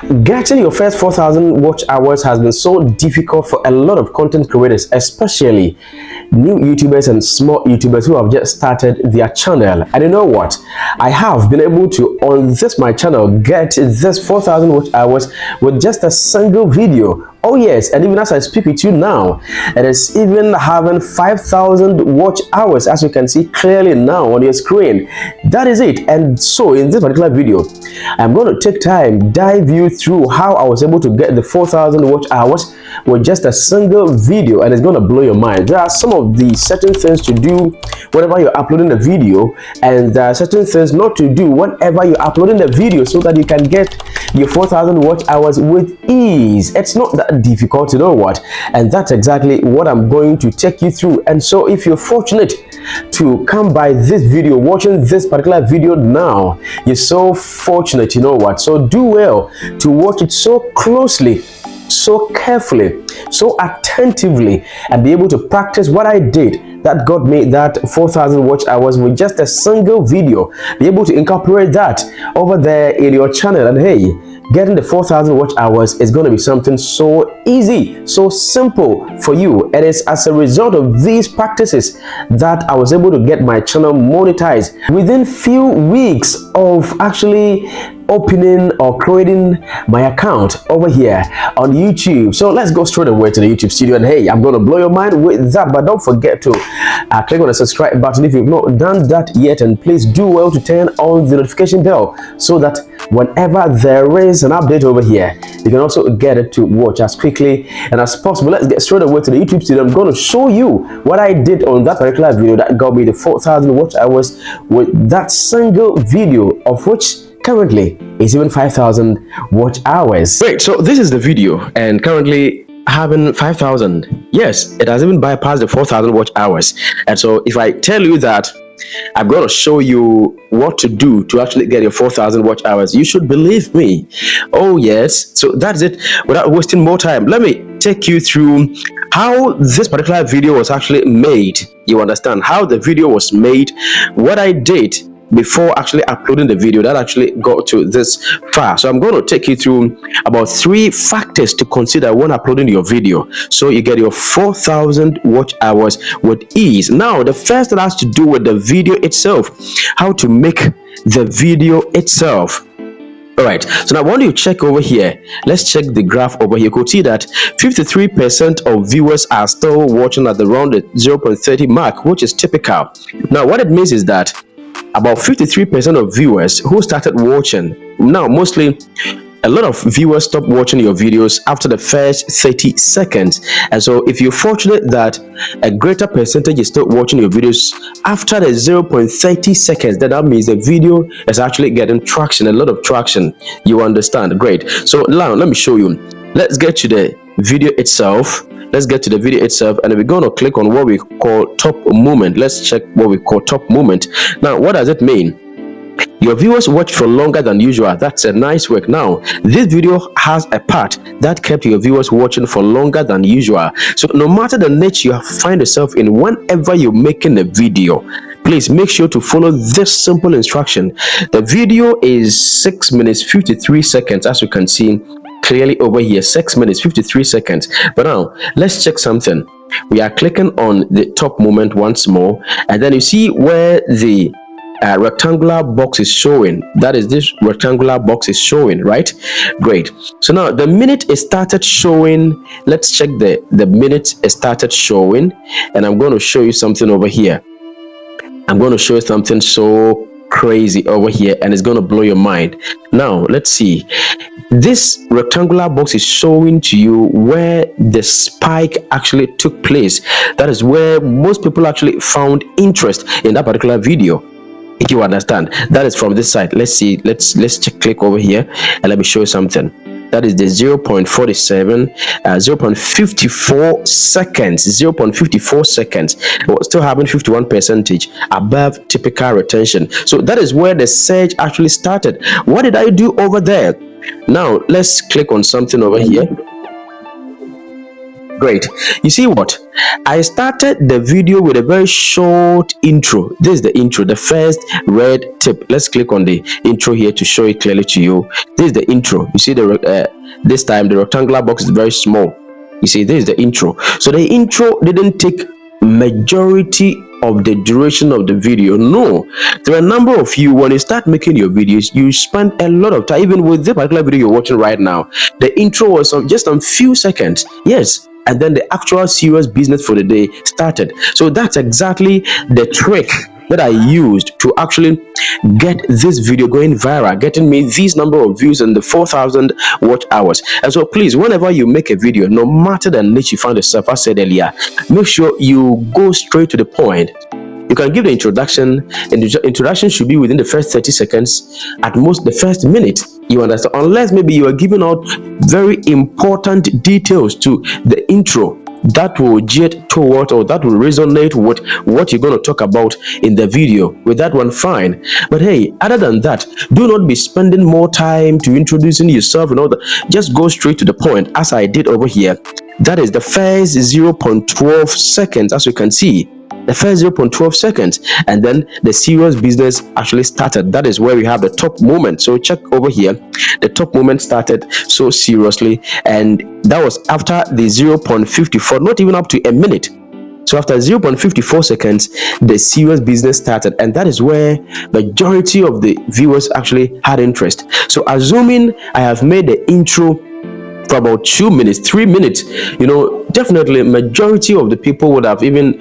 Getting your first 4,000 watch hours has been so difficult for a lot of content creators, especially new YouTubers and small YouTubers who have just started their channel. And you know what? I have been able to, on this my channel, get this 4,000 watch hours with just a single video. Oh yes, and even as I speak with you now, it is even having 5,000 watch hours, as you can see clearly now on your screen. That is it. And so in this particular video, I'm going to take time, dive you through how I was able to get the 4,000 watch hours with just a single video, and it's going to blow your mind. There are some of the certain things to do whenever you're uploading a video, and there are certain things not to do whenever you're uploading the video, so that you can get your 4,000 watch hours with ease. It's not that difficult, you know what? And that's exactly what I'm going to take you through. And so if you're fortunate to come by this video, watching this particular video now, you're so fortunate, you know what? So do well to watch it so closely, so carefully, so attentively, and be able to practice what I did that got me that 4,000 watch hours with just a single video. Be able to incorporate that over there in your channel, and hey, getting the 4,000 watch hours is going to be something so easy, so simple for you. It is as a result of these practices that I was able to get my channel monetized within few weeks of actually opening or creating my account over here on YouTube. So let's go straight away to the YouTube studio, and hey, I'm going to blow your mind with that. But don't forget to click on the subscribe button if you've not done that yet, and please do well to turn on the notification bell so that whenever there is an update over here, you can also get it to watch as quickly and as possible. Let's get straight away to the YouTube studio. I'm going to show you what I did on that particular video that got me the 4,000 watch hours with that single video, of which currently is even 5,000 watch hours. Great, so this is the video, and currently having 5,000. Yes, it has even bypassed the 4,000 watch hours. And so if I tell you that I'm going to show you what to do to actually get your 4,000 watch hours, you should believe me. Oh yes, so that's it. Without wasting more time, let me take you through how this particular video was actually made. You understand how the video was made, what I did before actually uploading the video that actually got to this far. So I'm going to take you through about 3 factors to consider when uploading your video, so you get your 4,000 watch hours with ease. Now, the first that has to do with the video itself, how to make the video itself. All right, so now I want you to check over here. Let's check the graph over here. You could see that 53% of viewers are still watching at around the 0.30 mark, which is typical. Now, what it means is that about 53% of viewers who started watching, now mostly a lot of viewers stop watching your videos after the first 30 seconds. And so if you're fortunate that a greater percentage is still watching your videos after the 0.30 seconds, then that means the video is actually getting traction, a lot of traction. You understand? Great. So now let me show you. Let's get to the video itself. Let's get to the video itself, and we're going to click on what we call top moment. Let's check what we call top moment. Now, what does it mean? Your viewers watch for longer than usual. That's a nice work. Now, this video has a part that kept your viewers watching for longer than usual. So no matter the niche you find yourself in, whenever you're making a video, please make sure to follow this simple instruction. The video is 6 minutes 53 seconds, as you can see clearly over here, 6 minutes 53 seconds. But now let's check something. We are clicking on the top moment once more, and then you see where the rectangular box is showing. That is, this rectangular box is showing, right? Great. So now the minute it started showing, let's check the minute it started showing, and I'm going to show you something over here. I'm going to show you something so crazy over here, and it's going to blow your mind. Now let's see. This rectangular box is showing to you where the spike actually took place. That is where most people actually found interest in that particular video. If you understand, that is from this side. Let's see. Let's click over here, and let me show you something. That is the 0.47 0.54 seconds 0.54 seconds. We're still having 51% above typical retention. So that is where the surge actually started. What did I do over there? Now let's click on something over here. Great. You see what? I started the video with a very short intro. This is the intro, the first red tip. Let's click on the intro here to show it clearly to you. This is the intro. You see this time the rectangular box is very small. You see, this is the intro. So the intro didn't take majority of the duration of the video. No, there are a number of you, when you start making your videos, you spend a lot of time. Even with the particular video you're watching right now, the intro was just a few seconds. Yes, and then the actual serious business for the day started. So that's exactly the trick that I used to actually get this video going viral, getting me these number of views and the 4,000 watch hours. And so please, whenever you make a video, no matter the niche you find yourself, I said earlier, make sure you go straight to the point. You can give the introduction, and the introduction should be within the first 30 seconds, at most the first minute. You understand? Unless maybe you are giving out very important details to the intro that will jet toward, or that will resonate with what you're going to talk about in the video. With that one, fine. But hey, other than that, do not be spending more time to introducing yourself and all that. Just go straight to the point, as I did over here. That is the first 0.12 seconds, as you can see. The first 0.12 seconds, and then the serious business actually started. That is where we have the top moment. So check over here, the top moment started so seriously, and that was after the 0.54, not even up to a minute. So after 0.54 seconds, the serious business started, and that is where majority of the viewers actually had interest. So assuming I have made the intro for about 2 minutes, 3 minutes, definitely majority of the people would have even,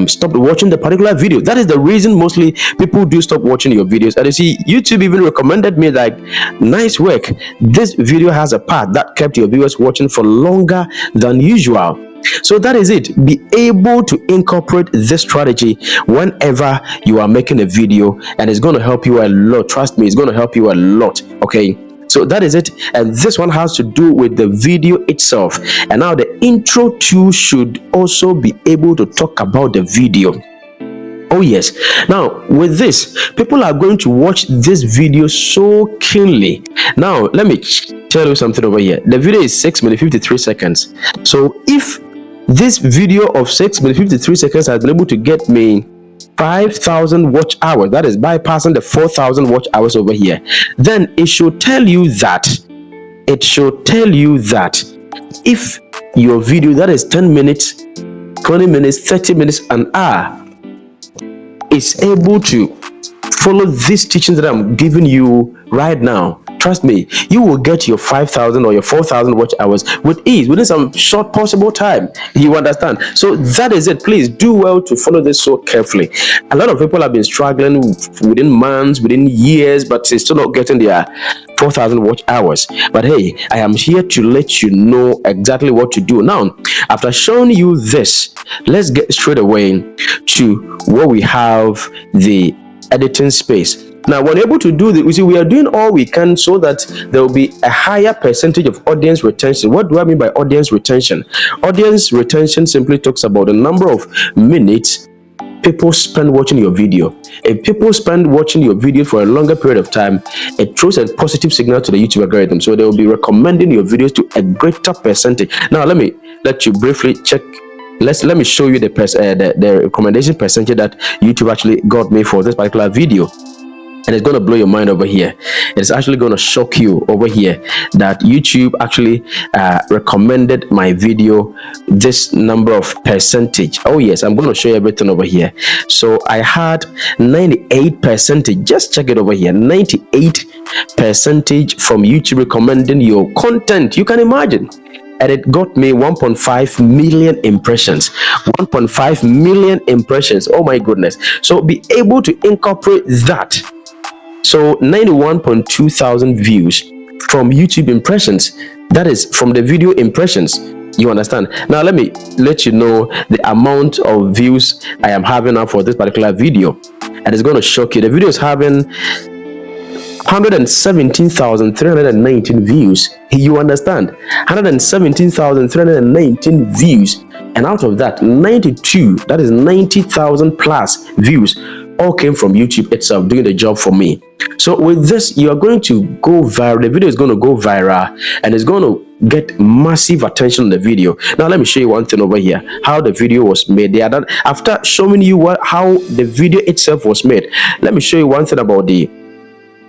stopped watching the particular video. That is the reason mostly people do stop watching your videos. And you see, YouTube even recommended me, like, nice work. This video has a part that kept your viewers watching for longer than usual. So that is it. Be able to incorporate this strategy whenever you are making a video, and it's going to help you a lot. Trust me, it's going to help you a lot. Okay. So that is it, and this one has to do with the video itself. And now the intro too should also be able to talk about the video. Oh yes. Now with this, people are going to watch this video so keenly. Now let me tell you something over here. The video is 6 minutes 53 seconds. So if this video of 6 minutes 53 seconds has been able to get me 5,000 watch hours, that is bypassing the 4,000 watch hours over here, then it should tell you that if your video that is 10 minutes, 20 minutes, 30 minutes, an hour is able to follow these teachings that I'm giving you right now, trust me, you will get your 5,000 or your 4,000 watch hours with ease within some short possible time. You understand? So that is it. Please do well to follow this so carefully. A lot of people have been struggling within months, within years, but they're still not getting their 4,000 watch hours. But hey, I am here to let you know exactly what to do. Now, after showing you this, let's get straight away to where we have the editing space. Now, when able to do this, you see, we are doing all we can so that there will be a higher percentage of audience retention. What do I mean by audience retention? Audience retention simply talks about the number of minutes people spend watching your video. If people spend watching your video for a longer period of time, it throws a positive signal to the YouTube algorithm. So they will be recommending your videos to a greater percentage. Now, let you briefly check. Let me show you the recommendation percentage that YouTube actually got me for this particular video. And it's going to blow your mind over here. It's actually going to shock you over here that YouTube actually recommended my video this number of percentage. Oh yes, I'm going to show you everything over here. So I had 98%. Just check it over here. 98% from YouTube recommending your content. You can imagine. And it got me 1.5 million impressions. 1.5 million impressions. Oh my goodness. So be able to incorporate that. So 91.2 thousand views from YouTube impressions. That is from the video impressions. You understand? Now let me let you know the amount of views I am having now for this particular video, and it's going to shock you. The video is having 117,319 views. You understand? 117,319 views, and out of that, 92, that is 90,000 plus views, all came from YouTube itself doing the job for me. So with this, you are going to go viral. The video is going to go viral, and it's going to get massive attention on the video. Now let me show you one thing over here, how the video was made. They are done after showing you how the video itself was made. Let me show you one thing about the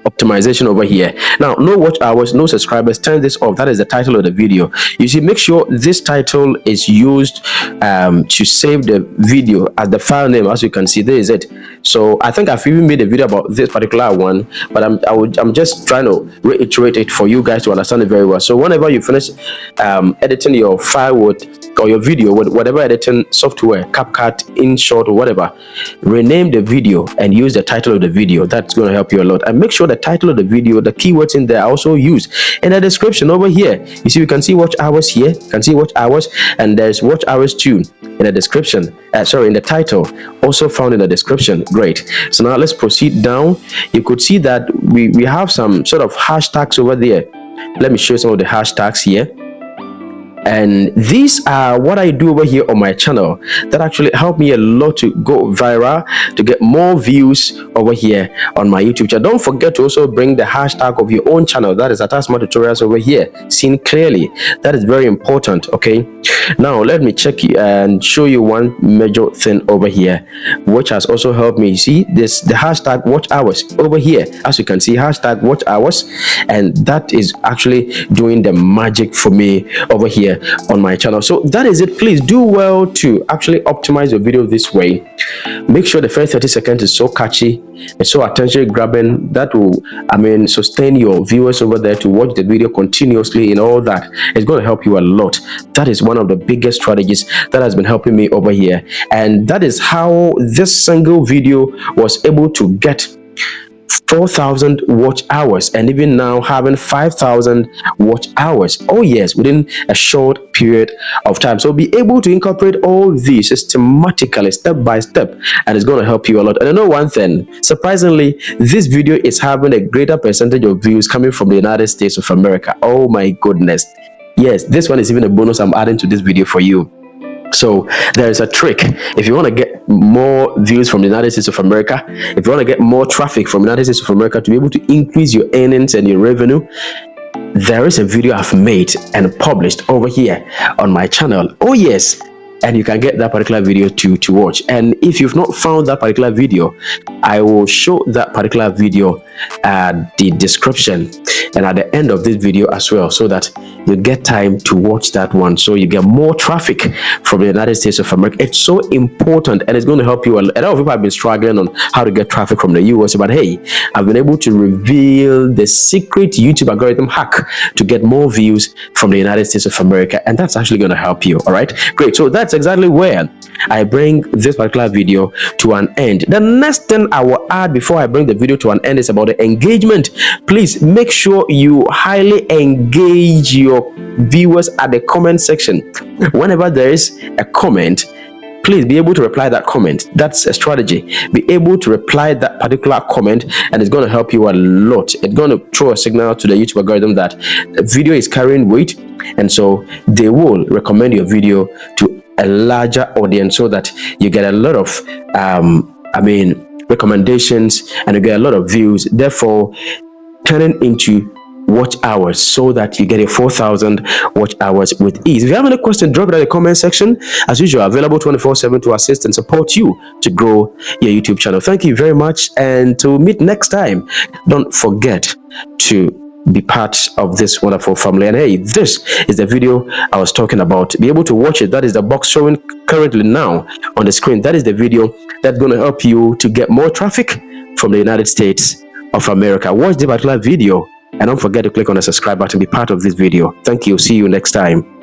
optimization over here. Now, no watch hours, no subscribers, turn this off. That is the title of the video. You see, make sure this title is used to save the video as the file name. As you can see, there is it. So I think I've even made a video about this particular one, but I'm just trying to reiterate it for you guys to understand it very well. So whenever you finish editing your file or your video with whatever editing software, CapCut, InShot, or whatever, rename the video and use the title of the video. That's going to help you a lot. And make sure the title of the video, the keywords in there are also used in the description over here. You see, you can see watch hours here, you can see watch hours, and there's watch hours too in the description, in the title, also found in the description. Great. So now let's proceed down. You could see that we have some sort of hashtags over there. Let me show you some of the hashtags here. And these are what I do over here on my channel that actually help me a lot to go viral, to get more views over here on my YouTube channel. Don't forget to also bring the hashtag of your own channel. That is attached my tutorials over here, seen clearly. That is very important. Okay, now let me check you and show you one major thing over here, which has also helped me. See this, the hashtag watch hours over here. As you can see, hashtag watch hours, and that is actually doing the magic for me over here on my channel. So that is it. Please do well to actually optimize your video this way. Make sure the first 30 seconds is so catchy and so attention grabbing that will sustain your viewers over there to watch the video continuously, and all that. It's going to help you a lot. That is one of the biggest strategies that has been helping me over here, and that is how this single video was able to get 4,000 watch hours, and even now having 5,000 watch hours. Oh yes, within a short period of time. So be able to incorporate all these systematically, step by step, and it's going to help you a lot. And I know one thing, surprisingly, this video is having a greater percentage of views coming from the United States of America. Oh my goodness. Yes, this one is even a bonus I'm adding to this video for you. So there is a trick. If you want to get more views from the United States of America, if you want to get more traffic from the United States of America to be able to increase your earnings and your revenue, there is a video I've made and published over here on my channel. Oh yes, and you can get that particular video to watch. And if you've not found that particular video, I will show that particular video at the description and at the end of this video as well, so that you get time to watch that one, so you get more traffic from the United States of America. It's so important, and it's going to help you. A lot of people have been struggling on how to get traffic from the US, but hey, I've been able to reveal the secret YouTube algorithm hack to get more views from the United States of America, and that's actually going to help you. All right, great. So that's exactly where I bring this particular video to an end. The next thing I will add before I bring the video to an end is about the engagement. Please make sure you highly engage your viewers at the comment section. Whenever there is a comment, please be able to reply that comment. That's a strategy. Be able to reply that particular comment, and it's going to help you a lot. It's going to throw a signal to the YouTube algorithm that the video is carrying weight, and so they will recommend your video to a larger audience, so that you get a lot of recommendations and you get a lot of views, therefore turning into watch hours, so that you get a 4,000 watch hours with ease. If you have any question, drop it in the comment section. As usual, available 24/7 to assist and support you to grow your YouTube channel. Thank you very much, and to meet next time. Don't forget to be part of this wonderful family. And hey, this is the video I was talking about. Be able to watch it. That is the box showing currently now on the screen. That is the video that's going to help you to get more traffic from the United States of America. Watch the particular video, and don't forget to click on the subscribe button, be part of this video. Thank you. See you next time.